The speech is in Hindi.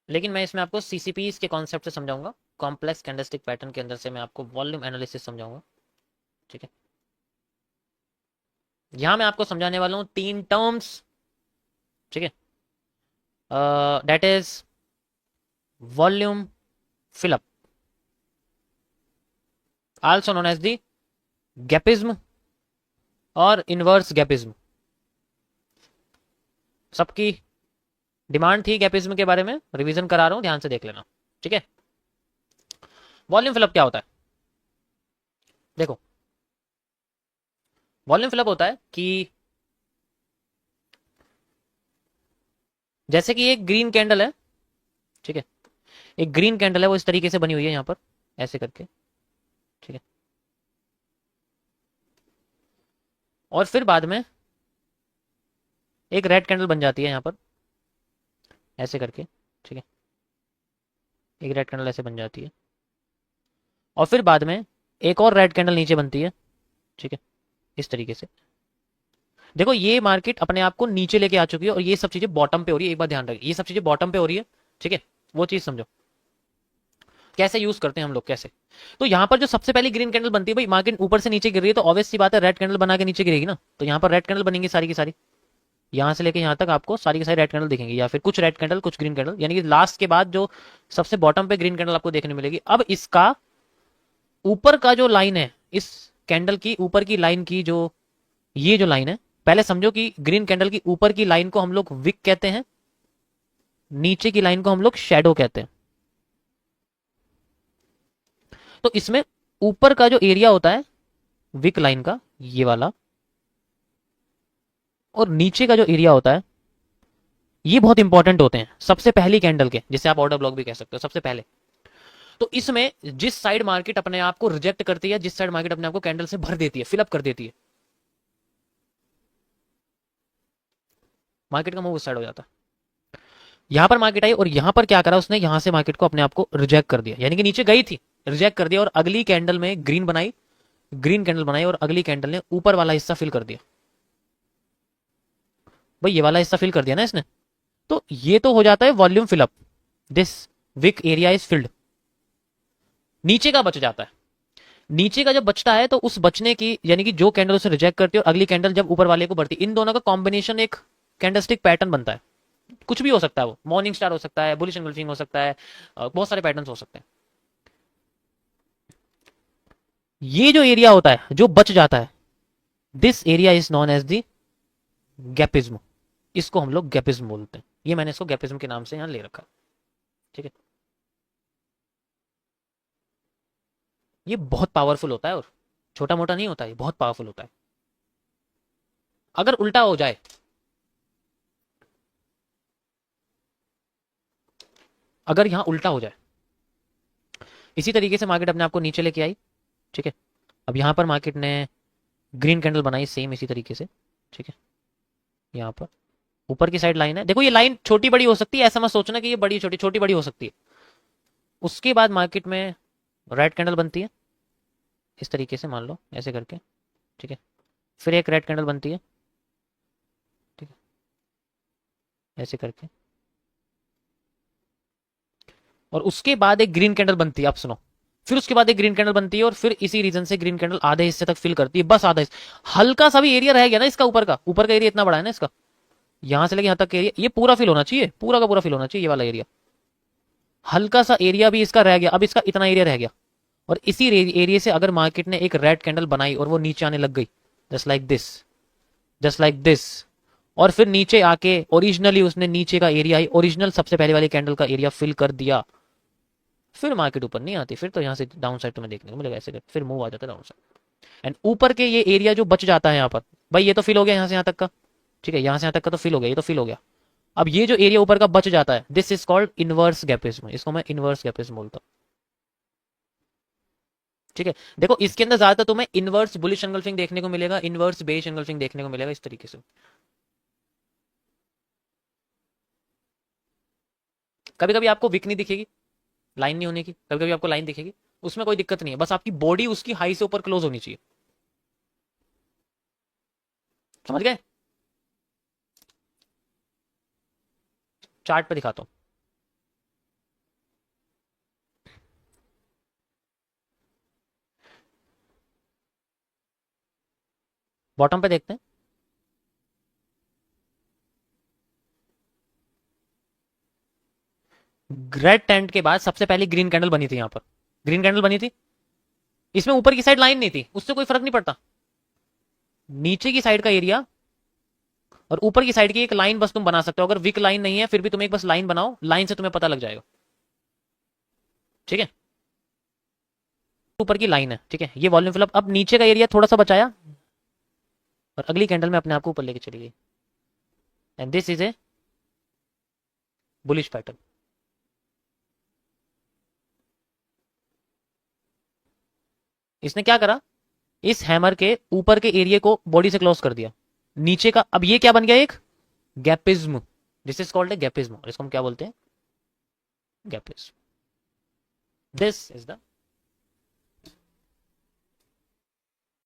लेकिन मैं इसमें आपको सीसीपीज के कॉन्सेप्ट से समझाऊंगा, कॉम्प्लेक्स कैंडलस्टिक पैटर्न के अंदर से मैं आपको वॉल्यूम एनालिसिस समझाऊंगा। ठीक है, यहां मैं आपको समझाने वाला हूं तीन टर्म्स। ठीक है, that is volume fill up, also known as the gapism और इनवर्स गैपिज्म। सबकी डिमांड थी गैपिज्म के बारे में, रिवीजन करा रहा हूं, ध्यान से देख लेना। ठीक है, वॉल्यूम फिलअप क्या होता है? देखो, वॉल्यूम फिलअप होता है कि जैसे कि एक ग्रीन कैंडल है। ठीक है, एक ग्रीन कैंडल है, वो इस तरीके से बनी हुई है यहां पर, ऐसे करके। ठीक है, और फिर बाद में एक रेड कैंडल बन जाती है यहां पर, ऐसे करके। ठीक है, एक रेड कैंडल ऐसे बन जाती है, और फिर बाद में एक और रेड कैंडल नीचे बनती है। ठीक है, इस तरीके से। देखो, ये मार्केट अपने आप को नीचे लेके आ चुकी है और ये सब चीजें बॉटम पे हो रही है। एक बात ध्यान रखिए, ये सब चीजें बॉटम पे हो रही है। ठीक है, वो चीज समझो कैसे यूज करते हैं हम लोग, कैसे। तो यहाँ पर जो सबसे पहली ग्रीन कैंडल बनती है, भाई मार्केट ऊपर से नीचे गिर रही है तो ऑब्वियस सी बात है रेड कैंडल बना के नीचे गिरेगी ना। तो यहाँ पर रेड कैंडल बनेंगी सारी की सारी, यहाँ से लेके यहाँ तक आपको सारी की सारी रेड कैंडल दिखेंगी, या फिर कुछ रेड कैंडल कुछ ग्रीन कैंडल, यानी कि लास्ट के बाद जो सबसे बॉटम पे ग्रीन कैंडल आपको देखने मिलेगी। अब इसका ऊपर का जो लाइन है, इस कैंडल की ऊपर की लाइन की जो ये जो लाइन है, पहले समझो कि ग्रीन कैंडल की ऊपर की लाइन को हम लोग विक कहते हैं, नीचे की लाइन को हम लोग शेडो कहते हैं। तो इसमें ऊपर का जो एरिया होता है विक लाइन का, ये वाला, और नीचे का जो एरिया होता है, ये बहुत इंपॉर्टेंट होते हैं सबसे पहली कैंडल के, जिसे आप ऑर्डर ब्लॉक भी कह सकते हो, सबसे पहले। तो इसमें जिस साइड मार्केट अपने आप को रिजेक्ट करती है, जिस साइड मार्केट अपने आप को कैंडल से भर देती है, फिलअप कर देती है, मार्केट का मूव उस साइड हो जाता है। यहां पर मार्केट आई और यहां पर क्या करा उसने, यहां से मार्केट को अपने आप को रिजेक्ट कर दिया, यानी कि नीचे गई थी, रिजेक्ट कर दिया, और अगली कैंडल में ग्रीन बनाई, ग्रीन कैंडल बनाई, और अगली कैंडल ने ऊपर वाला हिस्सा फिल कर दिया। भाई ये वाला हिस्सा फिल कर दिया ना इसने। तो ये तो हो जाता है volume fill up, this weak area is filled. नीचे का बच जाता है। नीचे का जब बचता है तो उस बचने की, यानी कि जो कैंडल उसे रिजेक्ट करती है और अगली कैंडल जब ऊपर वाले को बढ़ती है, इन दोनों का कॉम्बिनेशन एक कैंडलस्टिक पैटर्न बनता है। कुछ भी हो सकता है, वो मॉर्निंग स्टार हो सकता है, बुलिश एंगल्फिंग हो सकता है, बहुत सारे पैटर्न हो सकते हैं। ये जो एरिया होता है जो बच जाता है, this area is known as the gapism. इसको हम लोग गैपिज्म बोलते हैं, ये मैंने इसको गैपिज्म के नाम से यहां ले रखा है। ठीक है, ये बहुत पावरफुल होता है, और छोटा मोटा नहीं होता, ये बहुत पावरफुल होता है। अगर उल्टा हो जाए, अगर यहां उल्टा हो जाए, इसी तरीके से मार्केट अपने आप को नीचे लेके आई। ठीक है, अब यहां पर मार्केट ने ग्रीन कैंडल बनाई सेम इसी तरीके से। ठीक है, यहाँ पर ऊपर की साइड लाइन है, देखो ये लाइन छोटी बड़ी हो सकती है, ऐसा मत सोचना कि ये बड़ी छोटी, छोटी बड़ी हो सकती है। उसके बाद मार्केट में रेड कैंडल बनती है, इस तरीके से मान लो ऐसे करके। ठीक है, फिर एक रेड कैंडल बनती है। ठीक है, ऐसे करके, और उसके बाद एक ग्रीन कैंडल बनती है, आप सुनो। फिर उसके बाद एक ग्रीन कैंडल बनती है, और फिर इसी रीजन से ग्रीन कैंडल आधे हिस्से तक फिल करती है, बस आधा हिस्सा, हल्का सा भी एरिया रह गया ना इसका, ऊपर का एरिया इतना बड़ा है ना इसका, यहां से लेके यहां तक का एरिया, ये पूरा फिल होना चाहिए, पूरा का पूरा फिल होना चाहिए ये वाला एरिया। हल्का सा एरिया भी इसका रह गया, अब इसका इतना एरिया रह गया, और इसी एरिया से अगर मार्केट ने एक रेड कैंडल बनाई और वो नीचे आने लग गई, just like this, just like this, और फिर नीचे आके ओरिजिनली उसने नीचे का एरिया ही ओरिजिनल सबसे पहले वाली कैंडल का एरिया फिल कर दिया, फिर मार्केट ऊपर नहीं आती, फिर तो यहाँ से डाउन साइड तुम्हें देखने को मिलेगा, ऐसे फिर मूव आ जाता है डाउन साइड। एंड ऊपर के ये एरिया जो बच जाता है यहाँ पर, भाई ये तो फिल हो गया यहाँ से यहाँ तक का। ठीक है, यहाँ से यहाँ तक का तो फिल हो गया, ये तो फिल हो गया। अब ये जो एरिया ऊपर का बच जाता है, दिस इज कॉल्ड इनवर्स गैपिज्म, इसको मैं इनवर्स गैपिज्म बोलता हूँ। ठीक है, देखो इसके अंदर ज्यादातर तुम्हें इनवर्स बुलिश एंगल्फिंग देखने को मिलेगा, इनवर्स बेश एंगल्फिंग देखने को मिलेगा, इस तरीके से। कभी कभी आपको विक नहीं दिखेगी, लाइन नहीं होने की, कभी कभी आपको लाइन दिखेगी, उसमें कोई दिक्कत नहीं है, बस आपकी बॉडी उसकी हाई से ऊपर क्लोज होनी चाहिए। समझ गए? चार्ट पे दिखाता हूं। बॉटम पे देखते हैं। रेड टेंट के बाद सबसे पहले ग्रीन कैंडल बनी थी, यहां पर ग्रीन कैंडल बनी थी। इसमें ऊपर की साइड लाइन नहीं थी, उससे कोई फर्क नहीं पड़ता। नीचे की साइड का एरिया और ऊपर की साइड की एक लाइन बस तुम बना सकते हो। अगर वीक लाइन नहीं है फिर भी तुम एक बस लाइन बनाओ, लाइन से तुम्हें पता लग जाएगा। ठीक है, ऊपर की लाइन है। ठीक है, ये वॉल्यूम फिलअप। अब नीचे का एरिया थोड़ा सा बचाया और अगली कैंडल में अपने आप को ऊपर लेके चली गई। And this is a bullish pattern. इसने क्या करा, इस हैमर के ऊपर के एरिया को बॉडी से क्लोज कर दिया। नीचे का अब ये क्या बन गया, एक गैपिज्म। दिस इज कॉल्ड ए गैपिज्म, और इसको हम क्या बोलते हैं, गैपिज्म। This is the